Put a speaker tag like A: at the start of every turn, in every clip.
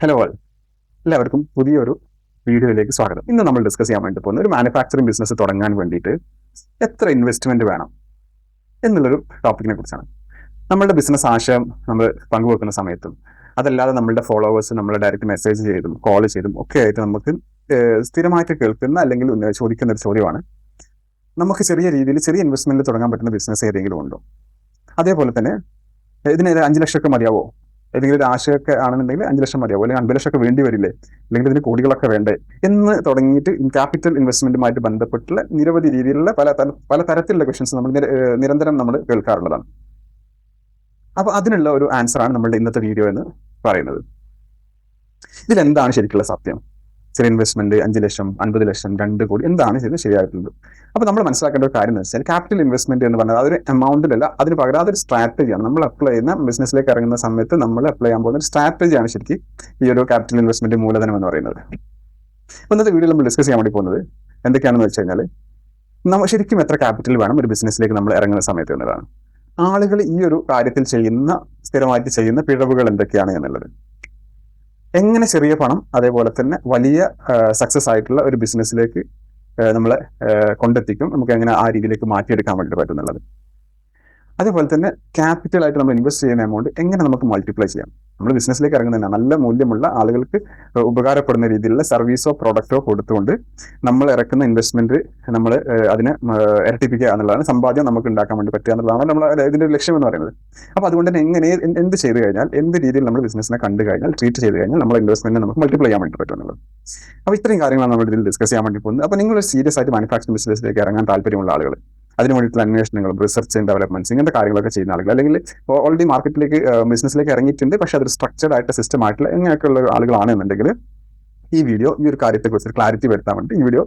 A: Hello all, എല്ലാവർക്കും പുതിയൊരു വീഡിയോയിലേക്ക് സ്വാഗതം. ഇന്ന് നമ്മൾ ഡിസ്കസ് ചെയ്യാൻ വേണ്ടി പോകുന്ന ഒരു മാനുഫാക്ചറിംഗ് ബിസിനസ് തുടങ്ങാൻ വേണ്ടിയിട്ട് എത്ര ഇൻവെസ്റ്റ്മെന്റ് വേണം എന്നുള്ളൊരു ടോപ്പിക്കിനെ കുറിച്ചാണ്. നമ്മളുടെ ബിസിനസ് ആശയം നമ്മൾ പങ്കുവെക്കുന്ന സമയത്തും അതല്ലാതെ നമ്മളുടെ ഫോളോവേഴ്സ് നമ്മളെ ഡയറക്റ്റ് മെസ്സേജ് ചെയ്തും കോൾ ചെയ്തും ഒക്കെ ആയിട്ട് നമുക്ക് സ്ഥിരമായിട്ട് കേൾക്കുന്ന അല്ലെങ്കിൽ ചോദിക്കുന്ന ഒരു ചോദ്യമാണ്, നമുക്ക് ചെറിയ രീതിയിൽ ചെറിയ ഇൻവെസ്റ്റ്മെന്റിൽ തുടങ്ങാൻ പറ്റുന്ന ബിസിനസ് ഏതെങ്കിലും ഉണ്ടോ? അതേപോലെ തന്നെ ഇതിന് 5 ലക്ഷമൊക്കെ മതിയാവോ? ഏതെങ്കിലും ഒരു ആശയമൊക്കെ ആണെന്നുണ്ടെങ്കിൽ 5 ലക്ഷം മതിയാവും, അല്ലെങ്കിൽ 5 ലക്ഷമൊക്കെ വേണ്ടി വരില്ലേ, അല്ലെങ്കിൽ ഇതിന് കോടികളൊക്കെ വേണ്ടേ എന്ന് തുടങ്ങിയിട്ട് ക്യാപിറ്റൽ ഇൻവെസ്റ്റ്മെന്റുമായിട്ട് ബന്ധപ്പെട്ടുള്ള നിരവധി രീതിയിലുള്ള പല തരത്തിലുള്ള ക്വസ്റ്റ്യൻസ് നമ്മൾ നിരന്തരം നമ്മൾ കേൾക്കാറുള്ളതാണ്. അപ്പൊ അതിനുള്ള ഒരു ആൻസറാണ് നമ്മളുടെ ഇന്നത്തെ വീഡിയോ എന്ന് പറയുന്നത്. ഇതിലെന്താണ് ശരിക്കുള്ള സത്യം? ചെറിയ ഇൻവെസ്റ്റ്മെന്റ് 5 ലക്ഷം, 50 ലക്ഷം, 2 കോടി എന്താണ് ഇതിന് ശരിയായിട്ടുള്ളത്? അപ്പൊ നമ്മൾ മനസ്സിലാക്കേണ്ട ഒരു കാര്യം എന്ന് വെച്ചാൽ ക്യാപിറ്റൽ ഇൻവെസ്റ്റ്മെന്റ് എന്ന് പറഞ്ഞാൽ അതൊരു എമൗണ്ടിലല്ല, അതിന് പകരം അതൊരു സ്ട്രാറ്റജിയാണ്. നമ്മൾ അപ്ലൈ ചെയ്യുന്ന ബിസിനസ്സിലേക്ക് ഇറങ്ങുന്ന സമയത്ത് നമ്മൾ അപ്ലൈ ചെയ്യാൻ പോകുന്ന ഒരു സ്ട്രാറ്റജിയാണ് ശരിക്കും ഈ ഒരു ക്യാപിറ്റൽ ഇൻവെസ്റ്റ്മെന്റ് മൂലധനം എന്ന് പറയുന്നത്. ഇന്നത്തെ വീഡിയോ നമ്മൾ ഡിസ്കസ് ചെയ്യാൻ വേണ്ടി പോകുന്നത് എന്തൊക്കെയാണെന്ന് വെച്ച് കഴിഞ്ഞാൽ, നമ്മൾ ശരിക്കും എത്ര ക്യാപിറ്റൽ വേണം ഒരു ബിസിനസ്സിലേക്ക് നമ്മൾ ഇറങ്ങുന്ന സമയത്ത് എന്നതാണ്. ആളുകൾ ഈ ഒരു കാര്യത്തിൽ സ്ഥിരമായിട്ട് ചെയ്യുന്ന പിഴവുകൾ എന്തൊക്കെയാണ് എന്നുള്ളത്, എങ്ങനെ ചെറിയ പണം അതേപോലെ തന്നെ വലിയ സക്സസ് ആയിട്ടുള്ള ഒരു ബിസിനസ്സിലേക്ക് നമ്മളെ കൊണ്ടെത്തിക്കും, നമുക്ക് എങ്ങനെ ആ രീതിയിലേക്ക് മാറ്റിയെടുക്കാൻ വേണ്ടി പറ്റും എന്നുള്ളത്. അതേപോലെ തന്നെ ക്യാപിറ്റലായിട്ട് നമ്മൾ ഇൻവെസ്റ്റ് ചെയ്യുന്ന എമൗണ്ട് എങ്ങനെ നമുക്ക് മൾട്ടിപ്ലൈ ചെയ്യാം. നമ്മൾ ബിസിനസ്സിലേക്ക് ഇറങ്ങുന്നതിന് നല്ല മൂല്യമുള്ള ആളുകൾക്ക് ഉപകാരപ്പെടുന്ന രീതിയിലുള്ള സർവീസോ പ്രൊഡക്റ്റോ കൊടുത്തുകൊണ്ട് നമ്മൾ ഇറക്കുന്ന ഇൻവെസ്റ്റ്മെന്റ് നമ്മൾ അതിനെ ഇരട്ടിപ്പിക്കുക എന്നുള്ളതാണ്, സമ്പാദ്യം നമുക്ക് ഉണ്ടാക്കാൻ വേണ്ടി പറ്റുക എന്നുള്ളതാണ് നമ്മൾ ഇതിന്റെ ലക്ഷ്യം എന്ന് പറയുന്നത്. അപ്പോൾ അതുകൊണ്ട് തന്നെ എങ്ങനെ എന്ത് ചെയ്ത് കഴിഞ്ഞാൽ, എന്ത് രീതിയിൽ നമ്മൾ ബിസിനസ്സിനെ കണ്ടു കഴിഞ്ഞാൽ, ട്രീറ്റ് ചെയ്ത് കഴിഞ്ഞാൽ നമ്മുടെ ഇൻവെസ്റ്റ്മെന്റ് നമുക്ക് മൾട്ടിപ്ലൈ ചെയ്യാൻ വേണ്ടി പറ്റും എന്നുള്ളത്. അപ്പോൾ ഇത്രയും കാര്യങ്ങളാണ് നമ്മൾ ഇതിൽ ഡിസ്കസ് ചെയ്യാൻ വേണ്ടി പോകുന്നത്. അപ്പോൾ നിങ്ങൾ സീരിയസ് ആയിട്ട് മാനുഫാക്ചറിംഗ് ബിസിനസ്സിലേക്ക് ഇറങ്ങാൻ താല്പര്യമുള്ള ആളുകൾ, അതിന് വേണ്ടിയിട്ടുള്ള അന്വേഷണങ്ങളും റിസർച്ച് ആൻഡ് ഡെവലപ്മെന്റ്സ് ഇങ്ങനത്തെ കാര്യങ്ങളൊക്കെ ചെയ്യുന്ന ആളുകൾ, അല്ലെങ്കിൽ ഓൾറെഡി മാർക്കറ്റിലേക്ക് ബിസിനസ്സിലേക്ക് ഇറങ്ങിയിട്ടുണ്ട് പക്ഷേ അതൊരു സ്ട്രക്ചർഡ് ആയിട്ട് സിസ്റ്റം ആയിട്ടുള്ള എങ്ങനെയൊക്കെയുള്ള ആളുകളാണെന്നുണ്ടെങ്കിൽ ഈ വീഡിയോ ഈ ഒരു കാര്യത്തെക്കുറിച്ച് ക്ലാരിറ്റി വരുത്താൻ വേണ്ടി ഈ വീഡിയോ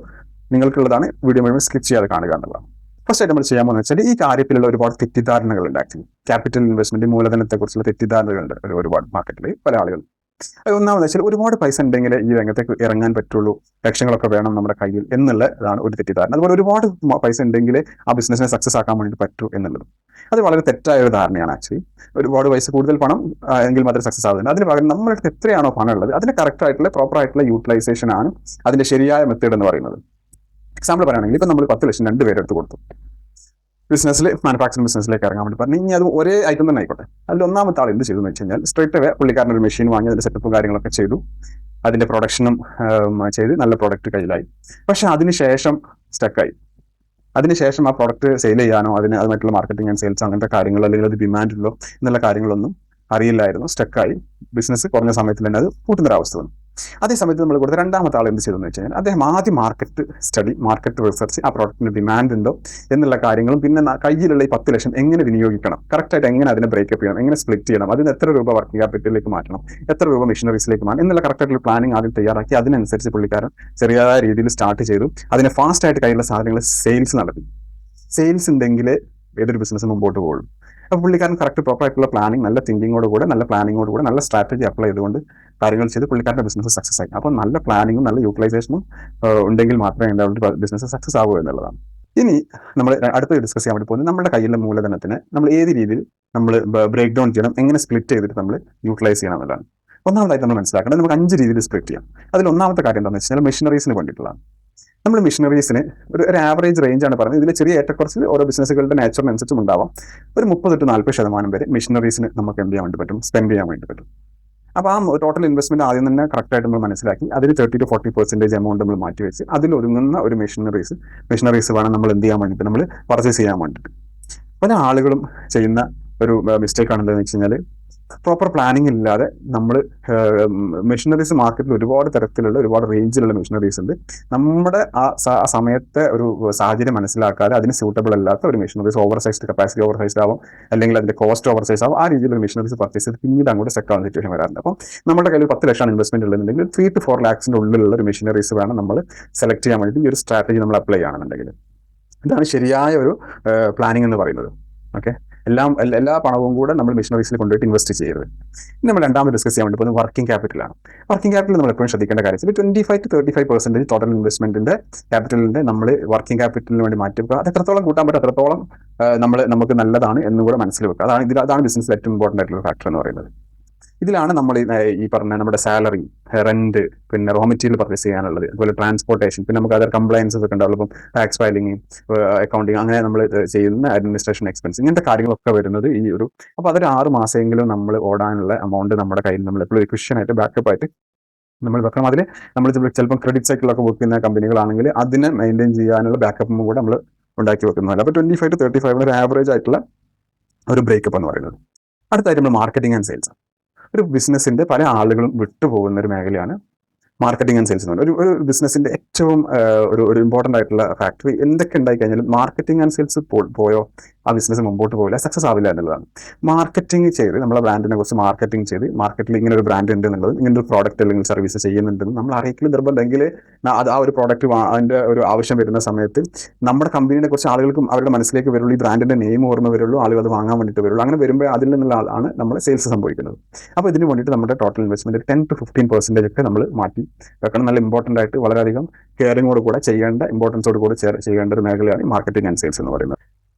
A: നിങ്ങൾക്കുള്ളതാണ്. വീഡിയോ മുഴുവൻ സ്കിപ്പ് ചെയ്യാതെ കാണുക എന്നുള്ളതാണ്. ഫസ്റ്റ് ആയിട്ട് നമ്മൾ ചെയ്യാൻ പോകുന്നത് വെച്ചാൽ ഈ കാര്യത്തിലുള്ള ഒരുപാട് തെറ്റിദ്ധാരണകളുണ്ട്. ആക്ച്വലി ക്യാപിറ്റൽ ഇൻവെസ്റ്റ്മെന്റ് മൂലധനത്തെക്കുറിച്ചുള്ള തെറ്റിദ്ധാരണകളുണ്ട് ഒരുപാട് മാർക്കറ്റിൽ പല ആളുകൾ. ഒന്നാമത് വെച്ചാൽ ഒരുപാട് പൈസ ഉണ്ടെങ്കിൽ ഈ രംഗത്തേക്ക് ഇറങ്ങാൻ പറ്റുള്ളൂ, ലക്ഷങ്ങളൊക്കെ വേണം നമ്മുടെ കയ്യിൽ എന്നുള്ളതാണ് ഒരു തെറ്റിദ്ധാരണ. അതുപോലെ ഒരുപാട് പൈസ ഉണ്ടെങ്കിൽ ആ ബിസിനസ്സിനെ സക്സസ് ആക്കാൻ വേണ്ടി പറ്റൂ എന്നുള്ളത് അത് വളരെ തെറ്റായ ഒരു ധാരണയാണ്. ആക്ച്വലി ഒരുപാട് പൈസ കൂടുതൽ പണം എങ്കിൽ മാത്രമേ സക്സസ് ആവുന്നുണ്ട്. അതിന് പകരം നമ്മുടെ അടുത്ത് എത്രയാണോ പണം ഉള്ളത് അതിന് കറക്റ്റ് ആയിട്ടുള്ള പ്രോപ്പർ ആയിട്ടുള്ള യൂട്ടിലൈസേഷൻ ആണ് അതിന്റെ ശരിയായ മെത്തേഡ് എന്ന് പറയുന്നത്. എക്സാമ്പിൾ പറയുകയാണെങ്കിൽ ഇപ്പം നമ്മൾ 10 ലക്ഷം 2 പേരെടുത്ത് കൊടുത്തു ബിസിനസ്സിൽ, മാനുഫാക്ചറിംഗ് ബിസിനസ്സിലേക്ക് ഇറങ്ങാൻ വേണ്ടി പറഞ്ഞു. ഇനി അത് ഒരേ ഐറ്റം തന്നെ ആയിക്കോട്ടെ. അതിൽ ഒന്നാമത്തെ ആൾ എന്ത് ചെയ്തു എന്ന് വെച്ച് കഴിഞ്ഞാൽ, സ്ട്രേറ്റ് അവേ പുള്ളിക്കാരൻ ഒരു മെഷീൻ വാങ്ങി അതിന്റെ സെറ്റപ്പും കാര്യങ്ങളൊക്കെ ചെയ്തു, അതിന്റെ പ്രൊഡക്ഷനും ചെയ്ത് നല്ല പ്രൊഡക്റ്റ് കയ്യിലായി. പക്ഷെ അതിനുശേഷം സ്റ്റക്കായി. അതിനുശേഷം ആ പ്രൊഡക്റ്റ് സെയിൽ ചെയ്യാനോ അത് മറ്റുള്ള മാർക്കറ്റിംഗ് ആൻഡ് സെയിൽസ് അങ്ങനത്തെ കാര്യങ്ങൾ, അല്ലെങ്കിൽ അത് ഡിമാൻഡുള്ളോ എന്നുള്ള കാര്യങ്ങളൊന്നും അറിയില്ലായിരുന്നു. സ്റ്റക്കായി. ബിസിനസ് കുറഞ്ഞ സമയത്തിൽ തന്നെ അത് പൂട്ടുന്നൊരവസ്ഥ വന്നു. അതേ സമയത്ത് നമ്മൾ കൊടുത്ത രണ്ടാമത്തെ ആൾ എന്ത് ചെയ്തെന്ന് വെച്ച് കഴിഞ്ഞാൽ, അദ്ദേഹം ആദ്യം മാർക്കറ്റ് സ്റ്റഡി, മാർക്കറ്റ് റിസർച്ച്, ആ പ്രോഡക്റ്റിന് ഡിമാൻഡ് ഉണ്ടോ എന്നുള്ള കാര്യങ്ങളും, പിന്നെ കയ്യിലുള്ള ഈ 10 ലക്ഷം എങ്ങനെ വിനിയോഗിക്കണം, കറക്റ്റായിട്ട് എങ്ങനെ അതിനെ ബ്രേക്കപ്പ് ചെയ്യണം, എങ്ങനെ സ്പ്ലിറ്റ് ചെയ്യണം, അതിന് എത്ര രൂപ വർക്കിംഗ് ക്യാപിറ്റലിലേക്ക് മാറ്റണം, എത്ര രൂപ മെഷീനറീസിലേക്ക് മാറ്റണം എന്നുള്ള കറക്റ്റായിട്ടുള്ള പ്ലാനിങ് ആദ്യം തയ്യാറാക്കി അതിനനുസരിച്ച് പുള്ളിക്കാരൻ ചെറിയതായ രീതിയിൽ സ്റ്റാർട്ട് ചെയ്തു. അതിനെ ഫാസ്റ്റായിട്ട് കയ്യിലുള്ള സാധനങ്ങൾ സെയിൽസ് നടത്തി. സെയിൽസ് ഉണ്ടെങ്കിൽ ഏതൊരു ബിസിനസ് മുമ്പോട്ട് പോകും. അപ്പോൾ പുള്ളിക്കാരൻ കറക്റ്റ് പ്രോപ്പർ ആയിട്ടുള്ള പ്ലാനിങ്, നല്ല തിങ്കിങ്ങോടുകൂടെ, നല്ല പ്ലാനിങ്ങോടുകൂടെ, നല്ല സ്ട്രാറ്റജി അപ്ലൈ ചെയ്തുകൊണ്ട് കാര്യങ്ങൾ ചെയ്ത് പുള്ളിക്കാരുടെ ബിസിനസ് സക്സസ് ആയി. അപ്പോൾ നല്ല പ്ലാനിങ്ങും നല്ല യൂട്ടിലൈസേഷനും ഉണ്ടെങ്കിൽ മാത്രമേ എന്തായാലും ബിസിനസ് സക്സസ് ആകൂ എന്നുള്ളതാണ്. ഇനി നമ്മൾ അടുത്ത് ഡിസ്കസ് ചെയ്യാൻ വേണ്ടി പോകുന്നത് നമ്മുടെ കയ്യിലെ മൂലധനത്തിന് നമ്മൾ ഏത് രീതിയിൽ നമ്മൾ ബ്രേക്ക് ഡൗൺ ചെയ്യണം, എങ്ങനെ സ്പ്ലിറ്റ് ചെയ്തിട്ട് നമ്മൾ യൂട്ടിലൈസ് ചെയ്യണം എന്നുള്ളതാണ്. ഒന്നാമതായിട്ട് നമ്മൾ മനസ്സിലാക്കേണ്ടത് നമുക്ക് 5 രീതിയിൽ സ്പ്ലിറ്റ് ചെയ്യാം. അതിൽ ഒന്നാമത്തെ കാര്യം എന്താണെന്ന് വെച്ചാൽ മെഷീനറീസിന് വേണ്ടിയിട്ടുള്ളതാണ്. നമ്മൾ മെഷീനറീസിന് ഒരു ആവറേജ് റേഞ്ച് ആണ് പറയുന്നത്. ഇതിൽ ചെറിയ ഏറ്റക്കുറച്ച് ഓരോ ബിസിനസ്സുകളുടെ നേച്ചറിനനുസരിച്ചും ഉണ്ടാവാം. ഒരു 30-40% വരെ മെഷീനറീസിന് നമുക്ക് എന്ത് ചെയ്യാൻ വേണ്ടി പറ്റും, സ്പെൻഡ് ചെയ്യാൻ വേണ്ടി പറ്റും. അപ്പോൾ ആ ടോട്ടൽ ഇൻവെസ്റ്റ്മെന്റ് ആദ്യം തന്നെ കറക്റ്റായിട്ട് നമ്മൾ മനസ്സിലാക്കി അതിൽ 30-40% എമൗണ്ട് നമ്മൾ മാറ്റി വെച്ച് അതിൽ ഒതുങ്ങുന്ന ഒരു മെഷീനറീസ് വേണം നമ്മൾ എന്ത് ചെയ്യാൻ വേണ്ടിയിട്ട്, നമ്മൾ പർച്ചേസ് ചെയ്യാൻ വേണ്ടിയിട്ട്. പല ആളുകളും ചെയ്യുന്ന ഒരു മിസ്റ്റേക്ക് ആണ് എന്താണെന്ന് വെച്ച് കഴിഞ്ഞാൽ, പ്രോപ്പർ പ്ലാനിങ് ഇല്ലാതെ നമ്മൾ മെഷീനറീസ് മാർക്കറ്റിൽ ഒരുപാട് തരത്തിലുള്ള ഒരുപാട് റേഞ്ചിലുള്ള മെഷീനറീസ് ഉണ്ട്. നമ്മുടെ ആ സമയത്തെ ഒരു സാഹചര്യം മനസ്സിലാക്കാതെ അതിന് സ്യൂട്ടബിൾ അല്ലാത്ത ഒരു machineries, over sized, capacity over sized ആവും, അല്ലെങ്കിൽ അതിന്റെ കോസ്റ്റ് ഓവർ സൈസ് ആവും. ആ രീതിയിലുള്ള മെഷീനറീസ് പർച്ചേസ് ചെയ്ത് പിന്നീട് അങ്ങോട്ട് സെറ്റ് ആവുന്ന സിറ്റുവേഷൻ വരാറുണ്ട്. അപ്പം നമ്മുടെ കയ്യിൽ 10 ലക്ഷം ഇൻവെസ്റ്റ്മെന്റ് ഉള്ളതെന്നുണ്ടെങ്കിൽ 3-4 lakhs ഉള്ളിലുള്ള ഒരു മെഷീനറീസ് വേണം നമ്മൾ സെലക്ട് ചെയ്യാൻ വേണ്ടി ഈ ഒരു സ്ട്രാറ്റജി നമ്മൾ അപ്ലൈ ചെയ്യുകയാണെന്നുണ്ടെങ്കിൽ. ഇതാണ് ശരിയായ ഒരു പ്ലാനിങ് എന്ന് പറയുന്നത്. ഓക്കെ, എല്ലാ പണവും കൂടെ നമ്മൾ മെഷീനറീസിൽ കൊണ്ടുപോയിട്ട് ഇൻവെസ്റ്റ് ചെയ്യരുത്. ഇനി നമ്മൾ രണ്ടാമത് ഡിസ്കസ് ചെയ്യാൻ വേണ്ടി പോകുന്നത് വർക്കിംഗ് ക്യാപിറ്റലാണ്. വർക്കിംഗ് ക്യാപിറ്റൽ നമ്മൾ എപ്പോഴും ശ്രദ്ധിക്കേണ്ട കാര്യം 25-35% ടോട്ടൽ ഇൻവെസ്റ്റ്മെന്റിന്റെ ക്യാപിറ്റലിന്റെ നമ്മൾ വർക്കിംഗ് ക്യാപിറ്റലിന് വേണ്ടി മാറ്റി വെക്കുക. അത് എത്രത്തോളം കൂട്ടാൻ പറ്റും അത്രത്തോളം നമുക്ക് നല്ലതാണ് എന്നും കൂടെ മനസ്സിൽ വെക്കുക. അതാണ് ബിസിനസ്സിൽ ഏറ്റവും ഇമ്പോർട്ടൻ്റ് ആയിട്ടുള്ള ഫാക്ടർ എന്ന് പറയുന്നത്. ഇതിലാണ് നമ്മൾ ഈ പറഞ്ഞ നമ്മുടെ സാലറി, റെന്റ്, പിന്നെ റോ മെറ്റീരിയൽ പർച്ചേസ് ചെയ്യാനുള്ളത്, അതുപോലെ ട്രാൻസ്പോർട്ടേഷൻ, പിന്നെ നമുക്ക് അതർ കംപ്ലയൻസസ് ഒക്കെ ഉണ്ടാവും. ഇപ്പം ടാക്സ് ഫയലിംഗ്, അക്കൗണ്ടിങ്, അങ്ങനെ നമ്മൾ ചെയ്യുന്ന അഡ്മിനിസ്ട്രേഷൻ എക്സ്പെൻസ്, ഇങ്ങനത്തെ കാര്യങ്ങളൊക്കെ വരുന്നത് ഈ ഒരു. അപ്പോൾ അതൊരു 6 മാസമെങ്കിലും നമ്മൾ ഓടാനുള്ള എമൗണ്ട് നമ്മുടെ കയ്യിൽ നമ്മൾ എപ്പോഴും ക്വിഷനായിട്ട് ബാക്കപ്പ് ആയിട്ട് നമ്മൾ വെക്കണം. അതിൽ നമ്മൾ ചിലപ്പോൾ ക്രെഡിറ്റ് സൈക്കിളൊക്കെ ബുക്ക് ചെയ്യുന്ന കമ്പനികളാണെങ്കിൽ അതിനെ മെയിൻറ്റെയിൻ ചെയ്യാനുള്ള ബാക്കപ്പും കൂടെ നമ്മൾ ഉണ്ടാക്കി വെക്കുന്നതല്ല. അപ്പോൾ 25 to 35 ഒരു ആവറേജ് ആയിട്ടുള്ള ഒരു ബ്രേക്കപ്പ് എന്ന് പറയുന്നത്. അടുത്തായിട്ട് നമ്മൾ മാർക്കറ്റിംഗ് ആൻഡ് സെയിൽസ്. ഒരു ബിസിനസ്സിന്റെ പല ആളുകളും വിട്ടുപോകുന്ന ഒരു മേഖലയാണ് മാർക്കറ്റിംഗ് ആൻഡ് സെയിൽസ് എന്ന് പറയുന്നത്. ഒരു ബിസിനസ്സിന്റെ ഏറ്റവും ഒരു ഇമ്പോർട്ടൻ്റ് ആയിട്ടുള്ള ഫാക്ടറി എന്തൊക്കെ ഉണ്ടായി കഴിഞ്ഞാലും മാർക്കറ്റിംഗ് ആൻഡ് സെയിൽസ് പോയോ ആ ബിസിനസ് മുമ്പോട്ട് പോകില്ല, സക്സസ് ആവില്ല എന്നുള്ളതാണ്. മാർക്കറ്റിംഗ് ചെയ്ത് നമ്മളെ ബ്രാൻഡിനെ കുറിച്ച് മാർക്കറ്റിംഗ് ചെയ്ത് മാർക്കറ്റിൽ ഇങ്ങനെ ഒരു ബ്രാൻഡ് ഉണ്ട് എന്നുള്ളത്, ഇങ്ങനെ ഒരു പ്രോഡക്റ്റ് അല്ലെങ്കിൽ സർവീസ് ചെയ്യുന്നുണ്ടെന്ന് നമ്മൾ അറിയിക്കൽ നിർബന്ധമെങ്കിൽ അത് ആ ഒരു പ്രോഡക്റ്റ് അതിൻ്റെ ഒരു ആവശ്യം വരുന്ന സമയത്ത് നമ്മുടെ കമ്പനിയെ കുറിച്ച് ആളുകൾക്കും അവരുടെ മനസ്സിലേക്ക് വരുള്ളൂ, ഈ ബ്രാൻഡിന്റെ നെയിം ഓർമ്മ വരുള്ളൂ, ആളുകൾ അത് വാങ്ങാൻ വേണ്ടിയിട്ട് വരുള്ളൂ. അങ്ങനെ വരുമ്പോൾ അതിൽ നിന്നുള്ള ആളാണ് നമ്മൾ സെയിൽസ് സംഭവിക്കുന്നത്. അപ്പോൾ ഇതിന് വേണ്ടിയിട്ട് നമ്മുടെ ടോട്ടൽ ഇൻവെസ്റ്റ്മെന്റ് 10 to 15% ഒക്കെ നമ്മൾ മാറ്റി വെക്കണം. നല്ല ഇമ്പോർട്ടൻ്റ് ആയിട്ട് വളരെയധികം കെയറിങ്ങോട് കൂടെ ചെയ്യേണ്ട, ഇമ്പോർട്ടൻസോട് കൂടെ ചെയ്യേണ്ട ഒരു മേഖലയാണ് മാർക്കറ്റിംഗ് ആൻഡ് സെയിൽസ് എന്ന് പറയുന്നത്.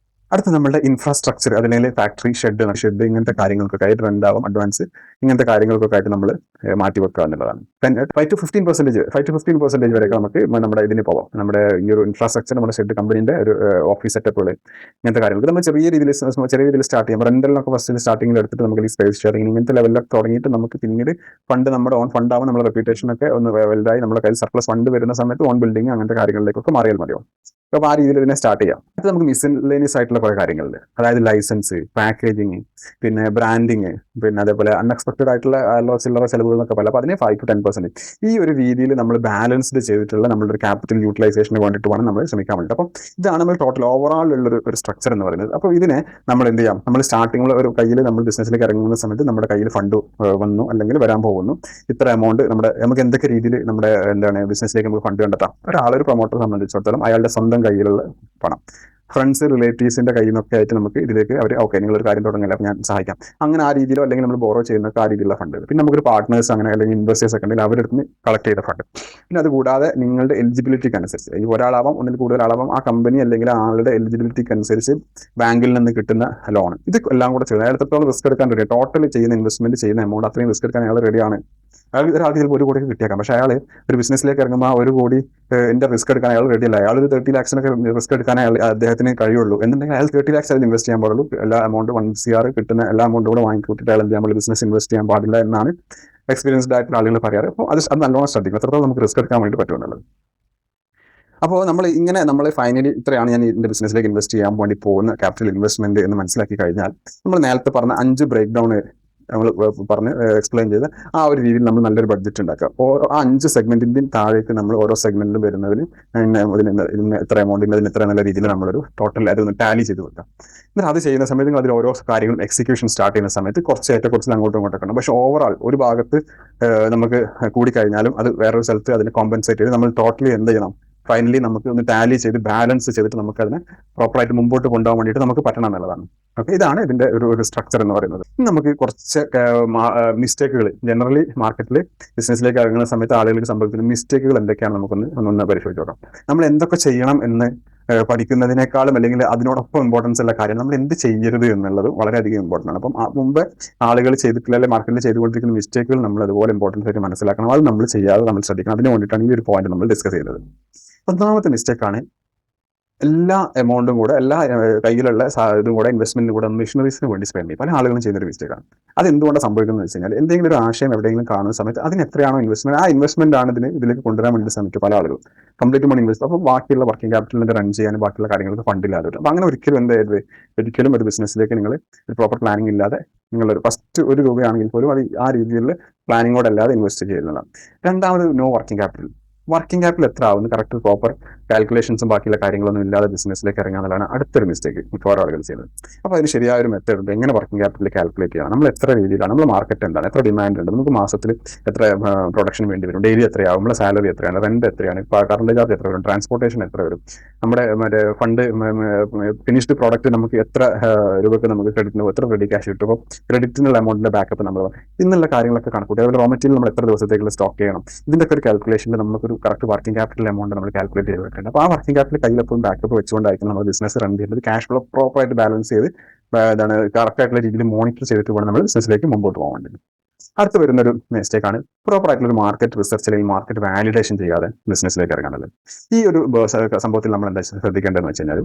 A: അടുത്ത നമ്മളുടെ ഇൻഫ്രാസ്ട്രക്ചർ, അല്ലെങ്കിൽ ഫാക്ടറി, ഷെഡ്, ഇങ്ങനത്തെ കാര്യങ്ങൾക്കൊക്കെ ആയിട്ട് റെന്റാവും, അഡ്വാൻസ്, ഇങ്ങനത്തെ കാര്യങ്ങൾക്കൊക്കെ ആയിട്ട് നമ്മൾ മാറ്റി വെക്കുക എന്നുള്ളതാണ്. 5 to 15% വരെയൊക്കെ നമുക്ക് നമ്മുടെ ഇതിന് പോവാം. നമ്മുടെ ഈ ഒരു ഇൻഫ്രാസ്ട്രക്ചർ, നമ്മുടെ ഷെഡ്, കമ്പനിന്റെ ഒരു ഓഫീസ് സെറ്റപ്പുകൾ, ഇങ്ങനത്തെ കാര്യങ്ങൾക്ക് നമ്മൾ ചെറിയ രീതിയിൽ സ്റ്റാർട്ട് ചെയ്യാം. റെന്റലിനൊക്കെ ഫസ്റ്റ് സ്റ്റാർട്ടിങ്ങിൽ എടുത്തിട്ട് നമുക്ക് ഈ സ്പേസ് ഷെയറിംഗ് ഇങ്ങനത്തെ ലെവലിലൊക്കെ തുടങ്ങിയിട്ട് നമുക്ക് പിന്നീട് ഫണ്ട്, നമ്മുടെ ഓൺ ഫണ്ട് ആവും, നമ്മുടെ റെപ്യൂട്ടേഷനൊക്കെ ഒന്ന് വലുതായി നമ്മുടെ കയ്യിൽ സർപ്ലസ് ഫണ്ട് വരുന്ന സമയത്ത് ഓൺ ബിൽഡിംഗ് അങ്ങനത്തെ കാര്യങ്ങളിലേക്കൊക്കെ മാറിയാൽ മതിയാവും. അപ്പോൾ ആ രീതിയിൽ ഇതിനെ സ്റ്റാർട്ട് ചെയ്യാം. അത് നമുക്ക് മിസ്സെലേനിയസ് ആയിട്ടുള്ള കുറേ കാര്യങ്ങളുണ്ട്. അതായത് ലൈസൻസ്, പാക്കേജിങ്, പിന്നെ ബ്രാൻഡിങ്, പിന്നെ അതേപോലെ അൺഎക്സ്പെക്ടഡ് ആയിട്ടുള്ള ചില്ലറ ചെലവുകൾ എന്നൊക്കെ പറയാം. അപ്പോൾ അതിനെ 5 to 10% ഈ ഒരു രീതിയിൽ നമ്മൾ ബാലൻസ്ഡ് ചെയ്തിട്ടുള്ള നമ്മുടെ ഒരു ക്യാപിറ്റൽ യൂട്ടിലൈസേഷന് വേണ്ടിയിട്ട് വേണം നമ്മൾ ശ്രമിക്കാൻ വേണ്ടിയിട്ട്. അപ്പോൾ ഇതാണ് നമ്മൾ ടോട്ടൽ ഓവറോൾ ഉള്ളൊരു സ്ട്രക്ചർ എന്ന് പറയുന്നത്. അപ്പോൾ ഇതിനെ നമ്മൾ എന്ത് ചെയ്യാം, നമ്മൾ സ്റ്റാർട്ടിങ്ങിൽ ഒരു കയ്യിൽ നമ്മൾ ബിസിനസ്സിലേക്ക് ഇറങ്ങുന്ന സമയത്ത് നമ്മുടെ കയ്യിൽ ഫണ്ട് വന്നു അല്ലെങ്കിൽ വരാൻ പോകുന്നു, ഇത്ര എമൗണ്ട് നമുക്ക് എന്തൊക്കെ രീതിയിൽ നമ്മുടെ ബിസിനസ്സിലേക്ക് നമുക്ക് ഫണ്ട് കണ്ടെത്താം. ഒരാളൊരു പ്രൊമോട്ടറെ സംബന്ധിച്ചിടത്തോളം അയാളുടെ സ്വന്തം കയ്യിലുള്ള പണം, ഫ്രണ്ട്സ്, റിലേറ്റീവ്സിന്റെ കയ്യിൽ നിന്നൊക്കെ ആയിട്ട് നമുക്ക് ഇതിലേക്ക് അവർ നിങ്ങളൊരു കാര്യം തുടങ്ങില്ല, അപ്പോൾ ഞാൻ സഹായിക്കാം, അങ്ങനെ ആ രീതിയിലോ അല്ലെങ്കിൽ നമ്മൾ ബോറോ ചെയ്യുന്ന ആ രീതിയിലുള്ള ഫണ്ട്. പിന്നെ നമുക്കൊരു പാർട്ട്നേഴ്സ് അങ്ങനെ അല്ലെങ്കിൽ ഇൻവെസ്റ്റേഴ്സ് ഒക്കെ ഉണ്ടെങ്കിൽ അവരുടെ അടുത്ത് കളക്ട് ചെയ്ത ഫണ്ട്. പിന്നെ അത് കൂടാതെ നിങ്ങളുടെ എലിജിബിലിറ്റിക്ക് അനുസരിച്ച്, ഈ ഒരാളാവാം, ഒന്നിൽ കൂടുതൽ ആളാവാം, ആ കമ്പനി അല്ലെങ്കിൽ ആളുടെ എലിജിബിലിറ്റിക്ക് അനുസരിച്ച് ബാങ്കിൽ നിന്ന് കിട്ടുന്ന ലോൺ, ഇത് എല്ലാം കൂടെ ചെയ്യുന്നത്. അയാൾ എത്രത്തോളം റിസ്ക് എടുക്കാൻ റെഡി, ടോട്ടൽ ചെയ്യുന്ന ഇൻവെസ്റ്റ്മെന്റ് ചെയ്യുന്ന എമൗണ്ട് അത്രയും റിസ്ക് എടുക്കാൻ അയാൾ റെഡിയാണ്. ഒരാൾക്ക് ചിലപ്പോൾ 1 കോടി കിട്ടിയേക്കാം, പക്ഷേ അയാൾ ഒരു ബിസിനസ്സിലേക്ക് ഇറങ്ങുമ്പോൾ ആ 1 കോടി റിസ്ക് എടുക്കാൻ അയാൾ റെഡിയല്ല. അയാൾ ഒരു 30 lakhs റിസ്ക് എടുക്കാൻ അദ്ദേഹത്തിന് കഴിയുള്ളൂ എന്നുണ്ടെങ്കിൽ അയാൾ 30 lakhs അതിൽ ഇൻവെസ്റ്റ് ചെയ്യാൻ പാടുള്ളൂ. എല്ലാ എമൗണ്ട് 1 CR കിട്ടുന്ന എല്ലാ എമൗണ്ടും കൂടെ വാങ്ങിക്കൂട്ടിട്ട് അയാൾ എന്ത് ചെയ്യാൻ ബിസിനസ് ഇൻവെസ്റ്റ് ചെയ്യാൻ പാടില്ല എന്നാണ് എക്സ്പീരിയൻസ്ഡ് ആയിട്ടുള്ള ആളുകൾ പറയാറ്. അപ്പോൾ അത് നല്ലോണം ശ്രദ്ധിക്കും, എത്രത്തോളം നമുക്ക് റിസ്ക് എടുക്കാൻ വേണ്ടി പറ്റുമെന്നുള്ളത്. അപ്പോൾ നമ്മൾ ഫൈനലി ഇത്രയാണ് ഞാൻ ഇതിന്റെ ബിസിനസ്സിലേക്ക് ഇൻവെസ്റ്റ് ചെയ്യാൻ വേണ്ടി പോകുന്ന ക്യാപിറ്റൽ ഇൻവെസ്റ്റ്മെന്റ് എന്ന് മനസ്സിലാക്കി കഴിഞ്ഞാൽ, നമ്മൾ നേരത്തെ പറഞ്ഞ 5 ബ്രേക്ക് ഡൗൺ നമ്മൾ പറഞ്ഞ് എക്സ്പ്ലെയിൻ ചെയ്ത് ആ ഒരു രീതിയിൽ നമ്മൾ നല്ലൊരു ബഡ്ജറ്റ് ഉണ്ടാക്കുക. ഓരോ 5 സെഗ്മെന്റിന്റെയും താഴേക്ക് നമ്മൾ ഓരോ സെഗ്മെന്റിലും വരുന്നതിന് ഇതിന് എത്ര എമൗണ്ട്, ഇതിന് എത്ര നല്ല രീതിയിൽ നമ്മളൊരു ടോട്ടൽ അതൊന്ന് ടാലി ചെയ്ത് വെക്കാം. എന്നാൽ അത് ചെയ്യുന്ന സമയത്ത് നിങ്ങൾ അതിൽ ഓരോ കാര്യങ്ങളും എക്സിക്യൂഷൻ സ്റ്റാർട്ട് ചെയ്യുന്ന സമയത്ത് കുറച്ച് അങ്ങോട്ടും ഇങ്ങോട്ടൊക്കെ ഉണ്ട്. പക്ഷേ ഓവറോൾ ഒരു ഭാഗത്ത് നമുക്ക് കൂടിക്കഴിഞ്ഞാലും അത് വേറൊരു സ്ഥലത്ത് അതിനെ കോമ്പൻസേറ്റ് ചെയ്ത് നമ്മൾ ടോട്ടലി എന്ത് ചെയ്യണം, ഫൈനലി നമുക്ക് ഒന്ന് ടാലി ചെയ്ത് ബാലൻസ് ചെയ്തിട്ട് നമുക്ക് അതിനെ പ്രോപ്പറായിട്ട് മുമ്പോട്ട് കൊണ്ടുപോകാൻ വേണ്ടിയിട്ട് നമുക്ക് പറ്റണം എന്നുള്ളതാണ്. ഓക്കെ, ഇതാണ് ഇതിന്റെ ഒരു സ്ട്രക്ചർ എന്ന് പറയുന്നത്. നമുക്ക് കുറച്ച് മിസ്റ്റേക്കുകൾ ജനറലി മാർക്കറ്റിൽ ബിസിനസ്സിലേക്ക് ഇറങ്ങുന്ന സമയത്ത് ആളുകൾക്ക് സംഭവിക്കുന്ന മിസ്റ്റേക്കുകൾ എന്തൊക്കെയാണ് നമുക്കൊന്ന് പരിശോധിച്ച് നോക്കാം. നമ്മൾ എന്തൊക്കെ ചെയ്യണം എന്ന് പഠിക്കുന്നതിനേക്കാളും അല്ലെങ്കിൽ അതിനോടൊപ്പം ഇമ്പോർട്ടൻസ് ഉള്ള കാര്യം നമ്മൾ എന്ത് ചെയ്യരുത് എന്നുള്ളത് വളരെയധികം ഇമ്പോർട്ടൻ്റ് ആണ്. അപ്പം മുമ്പ് ആളുകൾ ചെയ്തിട്ടില്ല, അല്ലെങ്കിൽ മാർക്കറ്റിൽ ചെയ്തുകൊണ്ടിരിക്കുന്ന മിസ്റ്റേക്കുകൾ നമ്മൾ അതുപോലെ ഇമ്പോർട്ടൻസ് ആയിട്ട് മനസ്സിലാക്കണം. അത് നമ്മൾ ചെയ്യാതെ നമ്മൾ ശ്രദ്ധിക്കണം. അതിന് വേണ്ടിയിട്ടാണ് ഈ ഒരു പോയിന്റ് നമ്മൾ ഡിസ്കസ് ചെയ്യുന്നത്. 1ാമത്തെ മിസ്റ്റേക്കാണ് എല്ലാ എമൗണ്ടും കൂടെ, എല്ലാ കയ്യിലുള്ള ഇതും കൂടെ, ഇൻവെസ്റ്റ്മെന്റിനും കൂടെ മിഷനറീസിന് വേണ്ടി സ്പെൻഡ് ചെയ്യും. പല ആളുകളും ചെയ്യുന്നൊരു മിസ്റ്റേക്കാണ്. അത് എന്തുകൊണ്ടാണ് സംഭവിക്കുന്നത് വെച്ച് കഴിഞ്ഞാൽ, എന്തെങ്കിലും ഒരു ആശയം എവിടെയെങ്കിലും കാണുന്ന സമയത്ത് അതിന് എത്രയാണോ ഇൻവെസ്റ്റ്മെന്റ്, ആ ഇൻവെസ്റ്റ്മെന്റ് ആണ് ഇതിലേക്ക് കൊണ്ടുവരാൻ വേണ്ടി ശ്രമിക്കും പല ആളുകളും. കംപ്ലീറ്റ് മണി ഇൻവെസ്റ്റ്, അപ്പോൾ ബാക്കിയുള്ള വർക്കിംഗ് ക്യാപിറ്റലിന്റെ റൺ ചെയ്യാനും ബാക്കിയുള്ള കാര്യങ്ങൾക്ക് ഫണ്ടില്ലാതെ വരും. അപ്പോൾ അങ്ങനെ ഒരിക്കലും ഒരു ബിസിനസ്സിലേക്ക് നിങ്ങൾ ഒരു പ്രോപ്പർ പ്ലാനിങ് ഇല്ലാതെ നിങ്ങളൊരു ഫസ്റ്റ് 1 രൂപയാണെങ്കിൽ പോലും അത് ആ രീതിയിൽ പ്ലാനിങ്ങോടല്ലാതെ ഇൻവെസ്റ്റ് ചെയ്യുന്നതാണ്. 2ാമത് no working capital. Working capital എത്ര ആവുന്നു കറക്റ്റ് പ്രോപ്പർ കാൽക്കുലേഷൻസും ബാക്കിയുള്ള കാര്യങ്ങളൊന്നും ഇല്ലാതെ ബിസിനസ്സിലേക്ക് ഇറങ്ങാന്നുള്ളതാണ് അടുത്തൊരു മിസ്റ്റേക്ക് മിക്കവാറും ആളുകൾ ചെയ്യുന്നത്. അപ്പോൾ അതിന് ശരിയായ ഒരു മെത്തേഡ് ഉണ്ട്. എങ്ങനെ വർക്കിംഗ് ക്യാപിറ്റൽ കാൽക്കുലേറ്റ് ചെയ്യണം, നമ്മൾ എത്ര രീതിയിലാണ്, നമ്മൾ മാർക്കറ്റ് എന്താണ്, എത്ര ഡിമാൻഡ് ഉണ്ട്, നമുക്ക് മാസത്തിൽ എത്ര പ്രൊഡക്ഷൻ വേണ്ടി വരും, ഡെയിലി എത്രയാവും, നമ്മുടെ സാലറി എത്രയാണ്, റെന്റ് എത്രയാണ്, കറണ്ട് ചാർജ് എത്ര വരും, ട്രാൻസ്പോർട്ടേഷൻ എത്ര വരും, നമ്മുടെ ഫണ്ട് ഫിനിഷ്ഡ് പ്രോഡക്റ്റ് നമുക്ക് എത്ര രൂപയ്ക്ക് നമുക്ക് ക്രെഡിറ്റിന് എത്ര റെഡി ക്യാഷ് കിട്ടും, അപ്പോൾ ക്രെഡിറ്റിനുള്ള എമൗണ്ടിന്റെ ബാക്കപ്പ് നമ്മൾ ഇന്നുള്ള കാര്യങ്ങളൊക്കെ കണക്കൂട്ടി, അതുപോലെ റോ മെറ്റീരിയൽ നമ്മൾ എത്ര ദിവസത്തേക്കുള്ള സ്റ്റോക്ക് ചെയ്യണം, ഇതിൻ്റെ ഒക്കെ ഒരു കാൽക്കുലേഷനിൽ നമുക്കൊരു കറക്റ്റ് വർക്കിംഗ് ക്യാപിറ്റൽ എമൗണ്ട് നമ്മൾ കാൽക്കുലേറ്റ് ചെയ്ത് വെക്കേണ്ടത്. അപ്പോൾ ആ വർക്കിംഗ് ക്യാപിറ്റൽ കയ്യിലെപ്പോഴും ബാക്കപ്പ് വെച്ചുകൊണ്ടായിരിക്കും നമ്മൾ ബിസിനസ് റൺ ചെയ്യുന്നത്. ക്യാഷ് ഫ്ലോ പ്രോപ്പറായിട്ട് ബാലൻസ് ചെയ്ത് കറക്റ്റ് ആയിട്ടുള്ള രീതിയിൽ മോണിറ്റർ ചെയ്തിട്ട് വേണം നമ്മൾ ബിസിനസ്സിലേക്ക് മുമ്പോട്ട് പോകാൻ വേണ്ടി. അടുത്ത് വരുന്നൊരു മിസ്റ്റേക്കാണ് പ്രോപ്പർ ആയിട്ടുള്ള ഒരു മാർക്കറ്റ് റിസർച്ച് അല്ലെങ്കിൽ മാർക്കറ്റ് വാലിഡേഷൻ ചെയ്യാതെ ബിസിനസ്സിലേക്ക് ഇറങ്ങുന്നത്. ഈ ഒരു സംഭവത്തിൽ നമ്മൾ എന്താ ശ്രദ്ധിക്കേണ്ടതെന്ന് വെച്ച് കഴിഞ്ഞാൽ,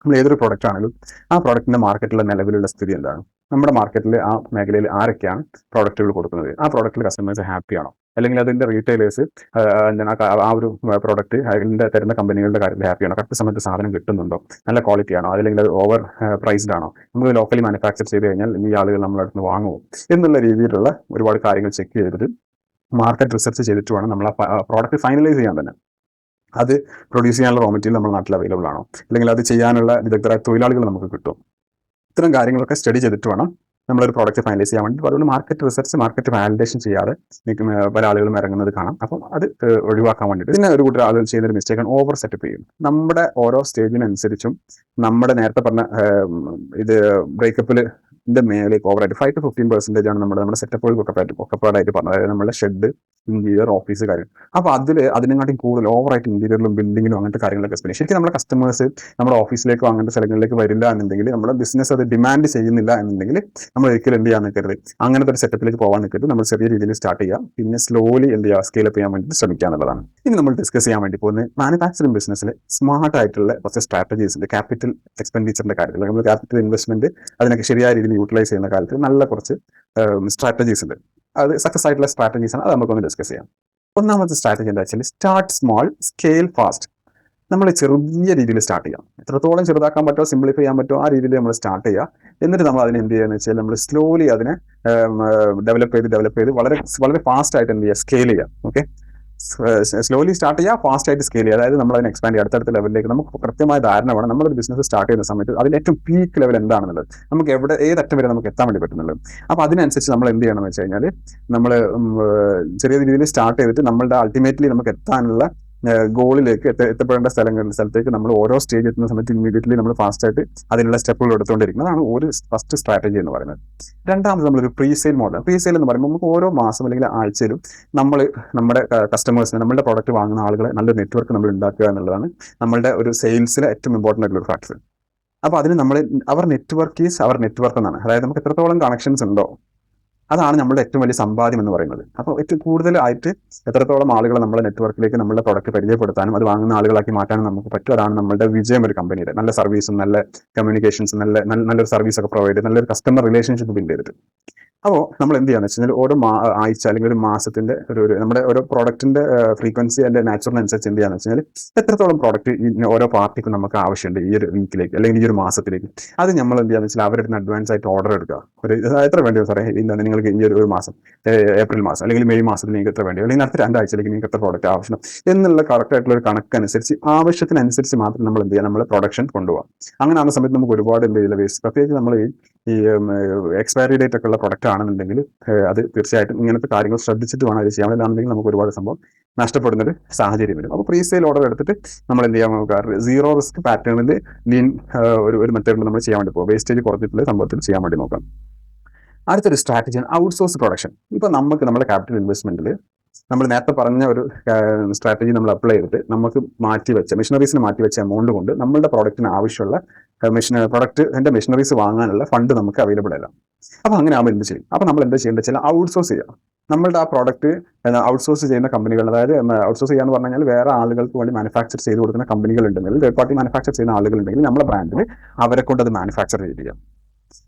A: നമ്മൾ ഏതൊരു പ്രൊഡക്റ്റ് ആണെങ്കിലും ആ പ്രൊഡക്റ്റിന്റെ മാർക്കറ്റിലെ നിലവിലുള്ള സ്ഥിതി എന്താണ്, നമ്മുടെ മാർക്കറ്റിൽ ആ മേഖലയിൽ ആരൊക്കെയാണ് പ്രോഡക്റ്റുകൾ കൊടുക്കുന്നത്, ആ പ്രൊഡക്റ്റിൽ കസ്റ്റമേഴ്സ് ഹാപ്പിയാണോ, അല്ലെങ്കിൽ അതിന്റെ റീറ്റെയിലേഴ്സ് ആ ഒരു പ്രോഡക്റ്റ് അതിന്റെ തരുന്ന കമ്പനികളുടെ കാര്യത്തിൽ ഹാപ്പിയാണോ, കറക്റ്റ് സമയത്ത് സാധനം കിട്ടുന്നുണ്ടോ, നല്ല ക്വാളിറ്റി ആണോ, അല്ലെങ്കിൽ അത് ഓവർ പ്രൈസ്ഡ് ആണോ, നമുക്ക് ലോക്കലി മാനുഫാക്ചർ ചെയ്ത് കഴിഞ്ഞാൽ ഈ ആളുകൾ നമ്മുടെ അടുത്ത് വാങ്ങുമോ എന്നുള്ള രീതിയിലുള്ള ഒരുപാട് കാര്യങ്ങൾ ചെക്ക് ചെയ്തിട്ട് മാർക്കറ്റ് റിസർച്ച് ചെയ്തിട്ട് വേണം നമ്മൾ ആ പ്രോഡക്റ്റ് ഫൈനലൈസ് ചെയ്യാൻ തന്നെ. അത് പ്രൊഡ്യൂസ് ചെയ്യാനുള്ള റോ മെറ്റീരിയൽ നമ്മുടെ നാട്ടിൽ അവൈലബിൾ ആണോ, അല്ലെങ്കിൽ അത് ചെയ്യാനുള്ള വിദഗ്ധരായ തൊഴിലാളികൾ നമുക്ക് കിട്ടും. ഇത്തരം കാര്യങ്ങളൊക്കെ സ്റ്റഡി ചെയ്തിട്ട് വേണം നമ്മളൊരു പ്രോഡക്റ്റ് ഫൈനലൈസ് ചെയ്യാൻ വേണ്ടി. അതുകൊണ്ട് മാർക്കറ്റ് റിസർച്ച്, മാർക്കറ്റ് വാലിഡേഷൻ ചെയ്യാതെ പല ആളുകളും ഇറങ്ങുന്നത് കാണാം. അപ്പം അത് ഒഴിവാക്കാൻ വേണ്ടിയിട്ട് പിന്നെ ഒരു കൂട്ടർ ആളുകൾ ചെയ്യുന്ന ഒരു മിസ്റ്റേക്കാണ് ഓവർ സെറ്റപ്പ് ചെയ്യും. നമ്മുടെ ഓരോ സ്റ്റേജിനനുസരിച്ചും നമ്മുടെ നേരത്തെ പറഞ്ഞ ഇത് ബ്രേക്കപ്പിൽ മേലേക്ക് ഓവറായിട്ട് 5 to 15% ആണ് നമ്മുടെ സെറ്റപ്പുകൾ ഒക്കെപ്പാടായിട്ട് പറഞ്ഞത്. അതായത് നമ്മുടെ ഷെഡ്, ഇന്റീരിയർ, ഓഫീസ് കാര്യം. അപ്പോൾ അതിനെക്കാട്ടും കൂടുതൽ ഓവറായിട്ട് ഇന്റീരിയറിലും ബിൽഡിങ്ങിലും അങ്ങനത്തെ കാര്യങ്ങളൊക്കെ സ്പെൻഡ്. ശരിക്കും നമ്മുടെ കസ്റ്റമേഴ്സ് നമ്മുടെ ഓഫീസിലേക്കോ അങ്ങനത്തെ സ്ഥലങ്ങളിലേക്ക് വരില്ല എന്നുണ്ടെങ്കിൽ, നമ്മുടെ ബിസിനസ് അത് ഡിമാൻഡ് ചെയ്യുന്നില്ല എന്നുണ്ടെങ്കിൽ നമ്മൾ ഒരിക്കലും എന്ത് ചെയ്യാൻ നിൽക്കരുത്, അങ്ങനത്തെ ഒരു സെറ്റപ്പിലേക്ക് പോകാൻ നിൽക്കരുത്. നമ്മൾ ചെറിയ രീതിയിൽ സ്റ്റാർട്ട് ചെയ്യാം, പിന്നെ സ്ലോലി എന്ത് ചെയ്യുക, സ്കെയിലപ്പ് ചെയ്യാൻ വേണ്ടി ശ്രമിക്കുക എന്നുള്ളതാണ്. ഇനി നമ്മൾ ഡിസ്കസ് ചെയ്യാൻ വേണ്ടി പോകുന്നത് മാനുഫാക്ചറിംഗ് ബിസിനസ്സിൽ സ്മാർട്ട് ആയിട്ടുള്ള കുറച്ച് സ്ട്രാറ്റജീസ് ഉണ്ട്. ക്യാപിറ്റൽ എക്സ്പെൻഡിച്ചറിന്റെ കാര്യത്തിൽ നമ്മൾ ക്യാപിറ്റൽ ഇൻവെസ്റ്റ്മെന്റ് അതിനൊക്കെ ശരിയായ രീതിയിൽ യൂട്ടിലൈസ് ചെയ്യുന്ന കാലത്ത് നല്ല കുറച്ച് സ്ട്രാറ്റജീസ് ഉണ്ട്. അത് സക്സസ് ആയിട്ടുള്ള സ്ട്രാറ്റജീസ് ആണ്. അത് നമുക്കൊന്ന് ഡിസ്കസ് ചെയ്യാം. ഒന്നാമത്തെ സ്ട്രാറ്റജി എന്താ വെച്ചാൽ സ്റ്റാർട്ട് സ്മോൾ, സ്കെയിൽ ഫാസ്റ്റ്. നമ്മൾ ചെറിയ രീതിയിൽ സ്റ്റാർട്ട് ചെയ്യാം. എത്രത്തോളം ചെറുതാക്കാൻ പറ്റുമോ, സിംപ്ലിഫൈ ചെയ്യാൻ പറ്റുമോ ആ രീതിയിൽ നമ്മൾ സ്റ്റാർട്ട് ചെയ്യുക. എന്നിട്ട് നമ്മൾ അതിനെ എന്ത് ചെയ്യുക വെച്ചാൽ നമ്മൾ സ്ലോലി അതിനെ ഡെവലപ്പ് ചെയ്ത് വളരെ വളരെ ഫാസ്റ്റ് ആയിട്ട് എന്ത് ചെയ്യുക, സ്കെയിൽ ചെയ്യുക. ഓക്കെ, സ്ലോലി സ്റ്റാർട്ട് ചെയ്യുക, ഫാസ്റ്റ് ആയിട്ട് സ്കെയിൽ ചെയ്യുക. അതായത് നമ്മൾ അതിനെ എക്സ്പാൻഡ് ചെയ്യുക, അടുത്തടുത്ത ലെവലിലേക്ക്. നമുക്ക് കൃത്യമായ ധാരണ വേണം നമ്മളൊരു ബിസിനസ് സ്റ്റാർട്ട് ചെയ്യുന്ന സമയത്ത് അതിന്റെ ഏറ്റവും പീക്ക് ലെവൽ എന്താണെന്നുള്ളത്, നമുക്ക് ഏതറ്റം വരെ നമുക്ക് എത്താൻ വേണ്ടി പറ്റുന്നുള്ളത്. അപ്പോൾ അതിനനുസരിച്ച് നമ്മൾ എന്ത് ചെയ്യണമെന്ന് വെച്ച് കഴിഞ്ഞാൽ, നമ്മൾ ചെറിയ രീതിയിൽ സ്റ്റാർട്ട് ചെയ്തിട്ട് നമ്മളുടെ അൾട്ടിമേറ്റ്ലി നമുക്ക് എത്താനുള്ള ഗോളിലേക്ക് എത്തപ്പെടേണ്ട സ്ഥലത്തേക്ക് നമ്മൾ ഓരോ സ്റ്റേജ് എത്തുന്ന സമയത്ത് ഇമ്മീഡിയറ്റ്ലി നമ്മൾ ഫാസ്റ്റ് ആയിട്ട് അതിനുള്ള സ്റ്റെപ്പുകൾ എടുത്തുകൊണ്ടിരിക്കുന്നത്. അതാണ് ഒരു ഫസ്റ്റ് സ്ട്രാറ്റജി എന്ന് പറയുന്നത്. രണ്ടാമത് നമ്മളൊരു പ്രീസെയിൽ മോഡൽ. പ്രീസെയിൽ എന്ന് പറയുമ്പോൾ നമുക്ക് ഓരോ മാസം അല്ലെങ്കിൽ ആഴ്ചയിലും നമ്മൾ നമ്മുടെ കസ്റ്റമേഴ്സിനെ, നമ്മുടെ പ്രോഡക്റ്റ് വാങ്ങുന്ന ആളുകളെ നല്ലൊരു നെറ്റ്വർക്ക് നമ്മൾ ഉണ്ടാക്കുക എന്നുള്ളതാണ് നമ്മളുടെ ഒരു സെയിൽസിലെ ഏറ്റവും ഇമ്പോർട്ടൻ്റ് ആയിട്ടുള്ള ഒരു ഫാക്ടർ. അപ്പോൾ അതിന് നമ്മൾ അവർ നെറ്റ്വർക്ക് എന്നാണ്. അതായത് നമുക്ക് എത്രത്തോളം കണക്ഷൻസ് ഉണ്ടോ അതാണ് നമ്മുടെ ഏറ്റവും വലിയ സമ്പാദ്യം എന്ന് പറയുന്നത്. അപ്പോൾ ഏറ്റവും കൂടുതലായിട്ട് എത്രത്തോളം ആളുകളെ നമ്മുടെ നെറ്റ്വർക്കിലേക്ക് നമ്മുടെ പ്രൊഡക്റ്റ് പരിചയപ്പെടുത്താനും അത് വാങ്ങുന്ന ആളുകളാക്കി മാറ്റാനും നമുക്ക് പറ്റും. അതാണ് നമ്മുടെ വിജയം ഒരു കമ്പനിയുടെ. നല്ല സർവീസും നല്ല കമ്മ്യൂണിക്കേഷൻസും നല്ലൊരു സർവീസ് ഒക്കെ പ്രൊവൈഡ് ചെയ്ത് നല്ലൊരു കസ്റ്റമർ റിലേഷൻഷിപ്പ് ബിൽഡ് ചെയ്തിട്ട്. അപ്പോൾ നമ്മൾ എന്ത് ചെയ്യാന്ന് വെച്ചാൽ ഓരോ ആഴ്ച അല്ലെങ്കിൽ ഒരു മാസത്തിന്റെ നമ്മുടെ ഓരോ പ്രോഡക്റ്റിന്റെ ഫ്രീക്വൻസി അതിന്റെ നാച്ചുറലിനനുസരിച്ച് എന്ത് ചെയ്യാന്ന് വെച്ചാൽ എത്രത്തോളം പ്രോഡക്റ്റ് ഓരോ പാർട്ടിക്കും നമുക്ക് ആവശ്യമുണ്ട് ഈ ഒരു വീക്കിലേക്ക് അല്ലെങ്കിൽ ഈ ഒരു മാസത്തിലേക്ക്, അത് നമ്മൾ എന്ത് ചെയ്യാന്ന് വെച്ചാൽ അവരുടെ അഡ്വാൻസ് ആയിട്ട് ഓർഡർ എടുക്കുക. എത്ര വേണ്ടി സാറേ, എന്താണ് നിങ്ങൾക്ക് ഈ ഒരു മാസം, ഏപ്രിൽ മാസം അല്ലെങ്കിൽ മെയ് മാസത്തിൽ നിങ്ങൾക്ക് എത്ര വേണ്ടി, അല്ലെങ്കിൽ അടുത്ത 2 ആഴ്ചയിലേക്ക് നിങ്ങൾക്ക് എത്ര പ്രോഡക്റ്റ് ആവശ്യം എന്നുള്ള കറക്റ്റ് ആയിട്ടുള്ള ഒരു കണക്കനുസരിച്ച് ആവശ്യത്തിനനുസരിച്ച് മാത്രം നമ്മൾ എന്ത് ചെയ്യുക, നമ്മൾ പ്രൊഡക്ഷൻ കൊണ്ടുപോകാം. അങ്ങനെ ആകുന്ന സമയത്ത് നമുക്ക് ഒരുപാട് എന്ത് ചെയ്യില്ല വേസ്റ്റ്. പ്രത്യേകിച്ച് നമ്മൾ ഈ എക്സ്പയറി ഡേറ്റ് ഒക്കെ ഉള്ള പ്രൊഡക്റ്റ് ആണെന്നുണ്ടെങ്കിൽ അത് തീർച്ചയായിട്ടും ഇങ്ങനത്തെ കാര്യങ്ങൾ ശ്രദ്ധിച്ചിട്ട് വേണം അത് ചെയ്യാൻ. അല്ലാന്നുണ്ടെങ്കിൽ നമുക്ക് ഒരുപാട് സംഭവം നഷ്ടപ്പെടുന്നൊരു സാഹചര്യം വരും. അപ്പോൾ പ്രീസെയിൽ ഓർഡർ എടുത്തിട്ട് നമ്മൾ എന്ത് ചെയ്യാൻ നോക്കുക, സീറോ റിസ്ക് പാറ്റേണിൽ ലീൻ ഒരു മെത്തേഡ് നമ്മൾ ചെയ്യാൻ വേണ്ടി പോകും. വേസ്റ്റേജ് കുറഞ്ഞിട്ടുള്ള സംഭവത്തിൽ ചെയ്യാൻ വേണ്ടി നോക്കാം. അടുത്തൊരു സ്ട്രാറ്റജിയാണ് ഔട്ട്സോഴ്സ് പ്രൊഡക്ഷൻ. ഇപ്പോൾ നമുക്ക് നമ്മുടെ ക്യാപിറ്റൽ ഇൻവെസ്റ്റ്മെന്റിൽ നമ്മൾ നേരത്തെ പറഞ്ഞ ഒരു സ്ട്രാറ്റജി നമ്മൾ അപ്ലൈ ചെയ്തിട്ട് നമുക്ക് മെഷീനറീസിന് മാറ്റിവെച്ച എമൗണ്ട് കൊണ്ട് നമ്മളുടെ പ്രോഡക്റ്റിന് ആവശ്യമുള്ള പ്രൊഡക്റ്റിന്റെ മെഷീനറീസ് വാങ്ങാനുള്ള ഫണ്ട് നമുക്ക് അവൈലബിൾ അല്ല. അപ്പോൾ അങ്ങനെ ആകുമ്പോൾ എന്ത് ചെയ്യും? അപ്പോൾ നമ്മൾ എന്താ ചെയ്യേണ്ടത് വെച്ചാൽ ഔട്ട്സോഴ്സ് ചെയ്യാം. നമ്മളുടെ ആ പ്രോഡക്റ്റ് ഔട്ട്സോഴ്സ് ചെയ്യുന്ന കമ്പനികൾ, അതായത് ഔട്ട്സോഴ്സ് ചെയ്യാന്ന് പറഞ്ഞു കഴിഞ്ഞാൽ വേറെ ആളുകൾക്ക് വേണ്ടി മാനുഫാക്ചർ ചെയ്ത് കൊടുക്കുന്ന കമ്പനികൾ ഉണ്ടെങ്കിൽ, തേർഡ് പാർട്ടി മാനുഫാക്ചർ ചെയ്യുന്ന ആളുകൾ ഉണ്ടെങ്കിൽ നമ്മുടെ ബ്രാൻഡിൽ അവരെ കൊണ്ട് അത് മാനുഫാക്ചർ ചെയ്യാം.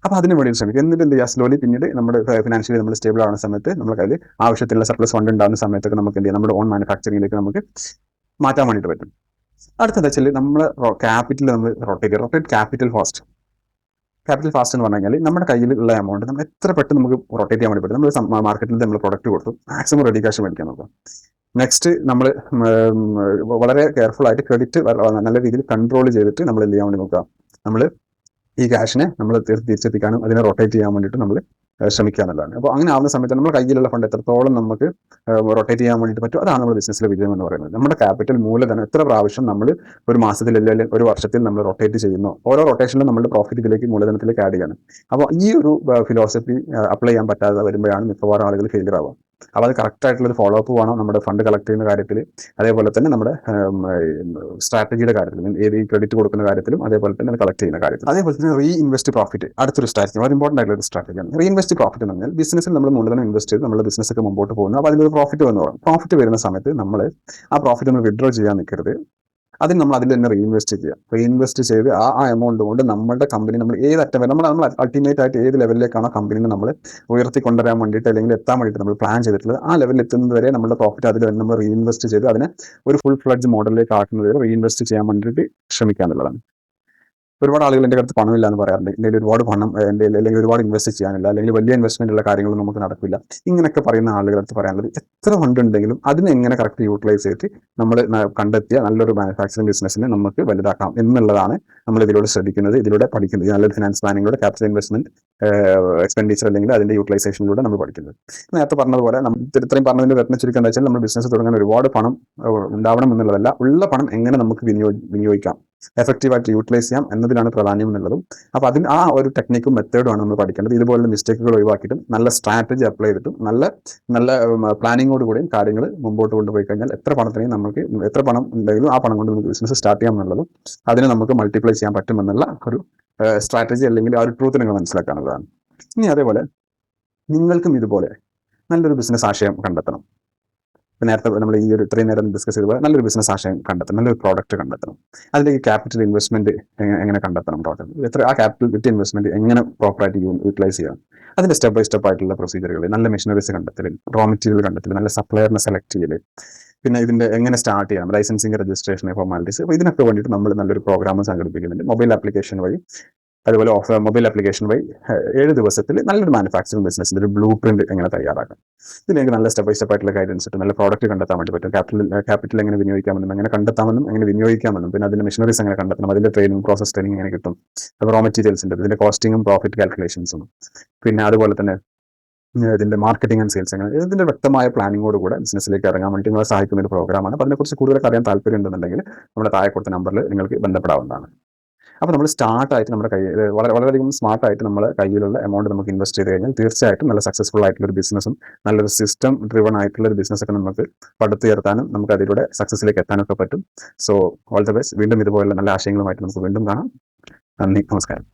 A: അപ്പോൾ അതിന് വേണ്ടി ശ്രമിക്കും. എന്നിട്ട് എന്ത് ചെയ്യുക, സ്ലോലി പിന്നീട് നമ്മുടെ ഫിനാൻഷ്യലി നമ്മൾ സ്റ്റേബിൾ ആവുന്ന സമയത്ത് നമുക്ക് അതിൽ ആവശ്യത്തിലുള്ള സർപ്ലസ് ഫണ്ട് ഉണ്ടാകുന്ന സമയത്തൊക്കെ നമുക്ക് എന്ത് ചെയ്യാം, നമ്മുടെ ഓൺ മാനുഫാക്ചറിംഗിലേക്ക് നമുക്ക് മാറ്റാൻ വേണ്ടിയിട്ട് പറ്റും. അടുത്തെന്താ വെച്ചാൽ നമ്മുടെ ക്യാപിറ്റൽ നമ്മൾ റൊട്ടേറ്റ് ക്യാപിറ്റൽ ഫാസ്റ്റ് എന്ന് പറഞ്ഞു കഴിഞ്ഞാൽ നമ്മുടെ കയ്യിലുള്ള എമൗണ്ട് നമ്മൾ എത്ര പെട്ടെന്ന് നമുക്ക് റൊട്ടേറ്റ് ചെയ്യാൻ വേണ്ടി പറ്റും. നമ്മൾ മാർക്കറ്റിൽ നമ്മൾ പ്രൊഡക്റ്റ് കൊടുത്തു, മാക്സിമം റെഡി ക്യാഷ് മേടിക്കാൻ നോക്കാം. നെക്സ്റ്റ് നമ്മൾ വളരെ കെയർഫുൾ ആയിട്ട് ക്രെഡിറ്റ് നല്ല രീതിയിൽ കൺട്രോൾ ചെയ്തിട്ട് നമ്മൾ എന്ത് ചെയ്യാൻ വേണ്ടി നോക്കാം, നമ്മൾ ഈ ക്യാഷിനെ നമ്മൾ തിരിച്ചെത്തിക്കാനും അതിനെ റൊട്ടേറ്റ് ചെയ്യാൻ വേണ്ടിയിട്ട് നമ്മൾ ശ്രമിക്കുക എന്നുള്ളതാണ്. അപ്പോൾ അങ്ങനെ ആവുന്ന സമയത്ത് നമ്മുടെ കയ്യിലുള്ള ഫണ്ട് എത്രത്തോളം നമുക്ക് റൊട്ടേറ്റ് ചെയ്യാൻ വേണ്ടിയിട്ട് പറ്റും, അതാണ് നമ്മുടെ ബിസിനസ്സിലെ വിജയം എന്ന് പറയുന്നത്. നമ്മുടെ ക്യാപിറ്റൽ മൂലധനം എത്ര പ്രാവശ്യം നമ്മൾ ഒരു മാസത്തിൽ അല്ലെങ്കിൽ ഒരു വർഷത്തിൽ നമ്മൾ റൊട്ടേറ്റ് ചെയ്യുന്നു, ഓരോ റൊട്ടേഷനിലും നമ്മുടെ പ്രോഫിറ്റ് ഇതിലേക്ക് മൂലധനത്തിലേക്ക് ആഡ് ചെയ്യണം. അപ്പോൾ ഈ ഒരു ഫിലോസഫി അപ്ലൈ ചെയ്യാൻ പറ്റാതെ വരുമ്പോഴാണ് മിക്കവാറും ആളുകൾ ഫെയിലിയർ ആവുക. അപ്പോൾ അത് കറക്റ്റ് ആയിട്ടുള്ള ഒരു ഫോളോ അപ്പ് വേണം നമ്മുടെ ഫണ്ട് കളക്ട് ചെയ്യുന്ന കാര്യത്തിൽ, അതേപോലെ തന്നെ നമ്മുടെ സ്ട്രാറ്റജിയുടെ കാര്യത്തിലും, ഏത് ക്രെഡിറ്റ് കൊടുക്കുന്ന കാര്യത്തിലും, അതേപോലെ തന്നെ കളക്ട് ചെയ്യുന്ന കാര്യത്തിൽ. അതേപോലെ തന്നെ റീ ഇൻവെസ്റ്റ് പ്രോഫിറ്റ് അടുത്തൊരു സ്ട്രാറ്റജി, വളരെ ഇമ്പോർട്ടൻ്റ് ആയിട്ടുള്ള ഒരു സ്ട്രാറ്റജിയാണ്. റീ ഇൻവെസ്റ്റ് പ്രോഫിറ്റ് എന്ന് പറഞ്ഞാൽ ബിസിനസ്സിൽ നമ്മൾ മൂലധനം ഇൻവെസ്റ്റ് ചെയ്ത് നമ്മുടെ ബിസിനസ്സൊക്കെ മുമ്പോട്ട് പോകുന്നു. അപ്പോൾ അതിലൊരു പ്രോഫിറ്റ് വന്നു പോകും. പ്രോഫിറ്റ് വരുന്ന സമയത്ത് നമ്മൾ ആ പ്രോഫിറ്റ് ഒന്ന് വിഡ്രോ ചെയ്യാൻ നിൽക്കരുത്. അതിന് നമ്മൾ അതിൽ തന്നെ റീഇൻവെസ്റ്റ് ചെയ്യുക. റീഇൻവെസ്റ്റ് ചെയ്ത് ആ എമൗണ്ട് കൊണ്ട് നമ്മുടെ കമ്പനി നമ്മൾ ഏത് അറ്റം വരെ നമ്മൾ അൾട്ടിമേറ്റ് ആയിട്ട് ഏത് ലെവലിലേക്കാണോ കമ്പനിനെ നമ്മൾ ഉയർത്തിക്കൊണ്ടുവരാൻ വേണ്ടിയിട്ട് അല്ലെങ്കിൽ എത്താൻ വേണ്ടിയിട്ട് നമ്മൾ പ്ലാൻ ചെയ്തിട്ടുള്ളത്, ആ ലെവലിൽ എത്തുന്നത് വരെ നമ്മുടെ പ്രോഫിറ്റ് അതിൽ നമ്മൾ റീഇൻവെസ്റ്റ് ചെയ്ത് അതിനെ ഒരു ഫുൾ ഫ്ലഡ്ജ് മോഡലിലേക്ക് ആക്കുന്നത് വരെ റീഇൻവെസ്റ്റ് ചെയ്യാൻ വേണ്ടിയിട്ട് ശ്രമിക്കുക എന്നുള്ളതാണ്. ഒരുപാട് ആളുകൾ എൻ്റെ അടുത്ത് പണമില്ല എന്ന് പറയാറുണ്ട്. എൻ്റെ ഒരുപാട് പണം എൻ്റെ അല്ലെങ്കിൽ ഒരുപാട് ഇൻവെസ്റ്റ് ചെയ്യാനില്ല, അല്ലെങ്കിൽ വലിയ ഇൻവെസ്റ്റ്മെന്റ് ഉള്ള കാര്യങ്ങളൊന്നും നമുക്ക് നടക്കില്ല. ഇങ്ങനെയൊക്കെ പറയുന്ന ആളുകളുടെ അടുത്ത് പറയാനുള്ളത്, എത്ര ഫണ്ട് ഉണ്ടെങ്കിലും അതിനെ എങ്ങനെ കറക്റ്റ് യൂട്ടിലൈസ് ചെയ്തിട്ട് നമ്മൾ കണ്ടെത്തിയ നല്ലൊരു മാനുഫാക്ചറിംഗ് ബിസിനസ്സിനെ നമുക്ക് വലുതാക്കാം എന്നുള്ളതാണ് നമ്മൾ ഇതിലൂടെ ശ്രദ്ധിക്കുന്നത്, ഇതിലൂടെ പഠിക്കുന്നത്. നല്ലൊരു ഫിനാൻസ് പ്ലാനിങ്ങിലൂടെ ക്യാപിറ്റൽ ഇൻവെസ്റ്റ്മെന്റ് എക്സ്പെൻഡിച്ചർ അല്ലെങ്കിൽ അതിന്റെ യൂട്ടിലൈസേഷനിലൂടെ നമ്മൾ പഠിക്കുന്നത്. നേരത്തെ പറഞ്ഞതുപോലെ ഇത്രയും പറഞ്ഞതിന്റെ രത്ന ചുരുക്കം എന്താ വെച്ചാൽ, നമ്മൾ ബിസിനസ് തുടങ്ങാൻ ഒരുപാട് പണം ഉണ്ടാവണം എന്നുള്ളതല്ല, ഉള്ള പണം എങ്ങനെ നമുക്ക് വിനിയോഗിക്കാം, എഫക്റ്റീവായിട്ട് യൂട്ടിലൈസ് ചെയ്യാം എന്നതിലാണ് പ്രാധാന്യം എന്നുള്ളതും. അപ്പോൾ അതിന് ആ ഒരു ടെക്നിക്കും മെത്തേഡുമാണ് നമ്മൾ പഠിക്കേണ്ടത്. ഇതുപോലുള്ള മിസ്റ്റേക്കുകൾ ഒഴിവാക്കിയിട്ടും നല്ല സ്ട്രാറ്റജി അപ്ലൈ ചെയ്തിട്ടും നല്ല പ്ലാനിങ്ങോട് കൂടിയും കാര്യങ്ങൾ മുമ്പോട്ട് കൊണ്ടുപോയി കഴിഞ്ഞാൽ എത്ര പണം ഉണ്ടെങ്കിലും ആ പണം കൊണ്ട് നമുക്ക് ബിസിനസ് സ്റ്റാർട്ട് ചെയ്യാം എന്നുള്ളതും അതിനെ നമുക്ക് മൾട്ടിപ്ലൈ ചെയ്യാൻ പറ്റുമെന്നുള്ള ഒരു സ്ട്രാറ്റജി അല്ലെങ്കിൽ ആ ഒരു ട്രൂത്ത് നിങ്ങൾ മനസ്സിലാക്കാനുള്ളതാണ്. ഇനി അതേപോലെ നിങ്ങൾക്കും ഇതുപോലെ നല്ലൊരു ബിസിനസ് ആശയം കണ്ടെത്തണം. നേരത്തെ നമ്മൾ ഈ ഒരു ഇത്രയും നേരം ഡിസ്കസ് ചെയ്തപ്പോൾ നല്ലൊരു ബിസിനസ് ആശയം കണ്ടെത്തണം, നല്ലൊരു പ്രോഡക്റ്റ് കണ്ടെത്തണം. അതിലേക്ക് ക്യാപിറ്റൽ ഇൻവെസ്റ്റ്മെന്റ് എങ്ങനെ കണ്ടെത്തണം, ആ ക്യാപിറ്റൽ വിത്ത് ഇൻവെസ്റ്റ്മെന്റ് എങ്ങനെ പ്രോപ്പറായിട്ട് യൂട്ടിലൈസ് ചെയ്യാം, അതിന്റെ സ്റ്റെപ്പ് ബൈ സ്റ്റെപ്പ് ആയിട്ടുള്ള പ്രൊസീജിയറുകൾ, നല്ല മെഷീനറീസ് കണ്ടെത്തൽ, റോ മെറ്റീരിയൽ കണ്ടെത്തൽ, നല്ല സപ്ലയറിനെ സെലക്ട് ചെയ്യൽ, പിന്നെ ഇതിന്റെ എങ്ങനെ സ്റ്റാർട്ട് ചെയ്യാം, ലൈസൻസിങ്, രജിസ്ട്രേഷൻ, ഫോർമാലിറ്റീസ്. അപ്പോൾ ഇതിനൊക്കെ വേണ്ടിയിട്ട് നമ്മൾ നല്ലൊരു പ്രോഗ്രാം സംഘടിപ്പിക്കുന്നുണ്ട് മൊബൈൽ ആപ്ലിക്കേഷൻ വഴി. അതുപോലെ മൊബൈൽ ആപ്ലിക്കേഷൻ വഴി 7 ദിവസത്തിൽ നല്ലൊരു മാനുഫാക്ചറിംഗ് ബിസിനസ്സിന്റെ ഒരു ബ്ലൂ പ്രിന്റ് എങ്ങനെ തയ്യാറാക്കാം, ഇതിലേക്ക് നല്ല സ്റ്റെപ്പ് ബൈ സ്റ്റെപ്പ് ആയിട്ടുള്ള ഗൈഡൻസ് ഇട്ട് നല്ല പ്രോഡക്റ്റ് കണ്ടെത്താൻ വേണ്ടി പറ്റും. ക്യാപിറ്റൽ എങ്ങനെ വിനിയോഗിക്കാമെന്നും എങ്ങനെ കണ്ടെത്താമെന്നും എങ്ങനെ വിനിയോഗിക്കാമെന്നും, പിന്നെ അതിന്റെ മെഷീനറീസ് എങ്ങനെ കണ്ടെത്തണം, അതിന്റെ പ്രോസസ് ട്രെയിനിങ് എങ്ങനെ കിട്ടും, റോ മെറ്റീരിയൽസിന്റെ ഇതിന്റെ കോസ്റ്റിങ്ങും പ്രോഫിറ്റ് കാൽക്കുലേഷൻസും, പിന്നെ അതുപോലെ തന്നെ ഇതിന്റെ മാർക്കറ്റിംഗ് ആൻഡ് സെയിൽസ് എങ്ങനെ, ഇതിന്റെ വ്യക്തമായ പ്ലാനിങ്ങോട് കൂടെ ബിസിനസ്സിലേക്ക് ഇറങ്ങാൻ വേണ്ടി നിങ്ങളെ സഹായിക്കുന്ന ഒരു പ്രോഗ്രാമാണ്. അപ്പോൾ അതിനെക്കുറിച്ച് കൂടുതൽ അറിയാൻ താല്പര്യം ഉണ്ടെന്നുണ്ടെങ്കിൽ നമ്മുടെ താഴെ കൊടുത്ത നമ്പറിൽ നിങ്ങൾക്ക് ബന്ധപ്പെടാവുന്നതാണ്. അപ്പോൾ നമ്മൾ സ്റ്റാർട്ടായിട്ട് നമ്മുടെ കയ്യിൽ വളരെയധികം സ്മാർട്ടായിട്ട് നമ്മുടെ കയ്യിലുള്ള എമൗണ്ട് നമുക്ക് ഇൻവെസ്റ്റ് ചെയ്ത് കഴിഞ്ഞാൽ തീർച്ചയായിട്ടും നല്ല സക്സസ്ഫുൾ ആയിട്ടുള്ള ഒരു ബിസിനസ്സും നല്ലൊരു സിസ്റ്റം ഡ്രിവൺ ആയിട്ടുള്ള ഒരു ബിസിനസ്സൊക്കെ നമുക്ക് പടുത്തുയർത്താനും നമുക്ക് അതിലൂടെ സക്സസ്സിലേക്ക് എത്താനൊക്കെ പറ്റും. So all the best. വീണ്ടും ഇതുപോലുള്ള നല്ല ആശയങ്ങളുമായിട്ട് നമുക്ക് വീണ്ടും കാണാം. നന്ദി, നമസ്കാരം.